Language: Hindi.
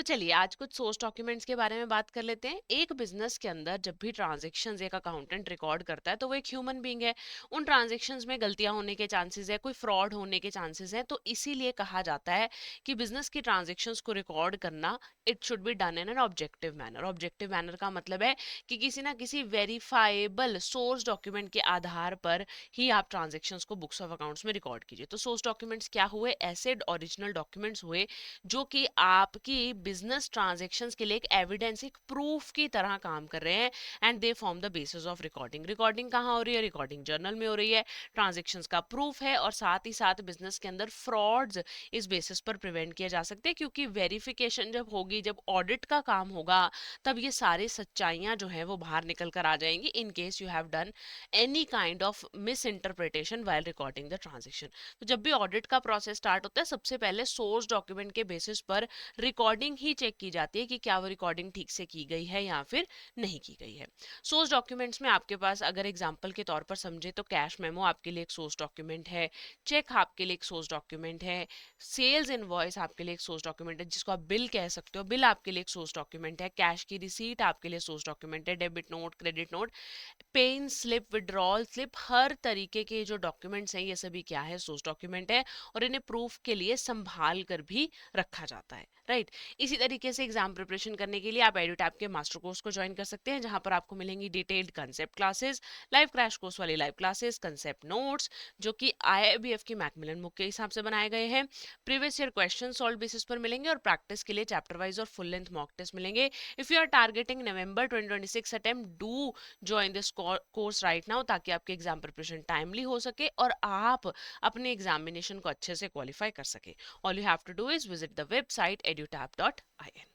तो चलिए आज कुछ सोर्स डॉक्यूमेंट्स के बारे में बात कर लेते हैं। एक बिजनेस के अंदर जब भी ट्रांजैक्शंस एक अकाउंटेंट रिकॉर्ड करता है तो वो एक ह्यूमन बीइंग है। उन ट्रांजैक्शंस में गलतियां होने के चांसेस है, कोई फ्रॉड होने के चांसेस है, तो इसीलिए कहा जाता है कि बिजनेस की ट्रांजैक्शंस को रिकॉर्ड करना it should be done in an objective manner. Objective manner का मतलब है कि किसी ना किसी वेरीफाइबल सोर्स डॉक्यूमेंट के आधार पर ही आप ट्रांजैक्शंस को बुक्स ऑफ अकाउंट्स में रिकॉर्ड कीजिए। तो सोर्स डॉक्यूमेंट्स क्या हुए? ऐसे ओरिजिनल डॉक्यूमेंट्स हुए जो कि आपकी बिजनेस ट्रांजैक्शंस के लिए एक एविडेंस, एक प्रूफ की तरह काम कर रहे हैं। And they form the basis of recording. Recording कहाँ हो रही है? रिकॉर्डिंग जर्नल में हो रही है। ट्रांजैक्शंस का प्रूफ है और साथ ही साथ बिजनेस के अंदर फ्रॉड्स इस बेसिस पर प्रिवेंट किया जा सकते हैं, क्योंकि वेरिफिकेशन जब होगी, जब ऑडिट का काम होगा, तब ये सारी सच्चाइयां जो है वो बाहर निकल कर आ जाएंगी in case you have done any kind of miss interpretation while recording the transaction. तो जब भी ऑडिट का प्रोसेस स्टार्ट होता है, सबसे पहले सोर्स डॉक्यूमेंट के बेसिस पर रिकॉर्डिंग ही चेक की जाती है कि क्या वो रिकॉर्डिंग ठीक से की गई है या फिर नहीं की गई है। सोर्स डॉक्यूमेंट्स में आपके पास अगर एग्जांपल के तौर पर समझे तो कैश मेमो आपके लिए एक सोर्स डॉक्यूमेंट है, चेक आपके लिए एक सोर्स डॉक्यूमेंट है, सेल्स इनवॉइस आपके लिए एक सोर्स डॉक्यूमेंट है जिसको आप बिल कह सकते हो, बिल आपके लिए एक सोर्स डॉक्यूमेंट है, कैश की रिसीट आपके लिए सोर्स डॉक्यूमेंट है, debit note, credit note, pay in slip, withdrawal slip, हर तरीके के जो डॉक्यूमेंट्स हैं ये सभी क्या है? सोर्स डॉक्यूमेंट है। और इन्हें प्रूफ के लिए संभाल कर भी रखा जाता है, राइट। इसी तरीके से एग्जाम प्रिपरेशन करने के लिए आप एडुटैप के मास्टर कोर्स को ज्वाइन कर सकते हैं, जहां पर आपको मिलेंगी detailed concept classes, live crash course वाली लाइव क्लासेस, कंसेप्ट नोट्स जो कि आईआईबीएफ की मैकमिलन बुक के हिसाब से बनाए गए हैं, previous year question solve basis पर मिलेंगे और प्रैक्टिस के लिए चैप्टर वाइज और फुल लेंथ मॉक टेस्ट मिलेंगे। If you are targeting November 2026 attempt, do join this course right now, ताकि आपकी एग्जाम प्रिपरेशन टाइमली हो सके और आप अपने एग्जामिनेशन को अच्छे से क्वालिफाई कर सके। All you have to do is visit the website edutap.in।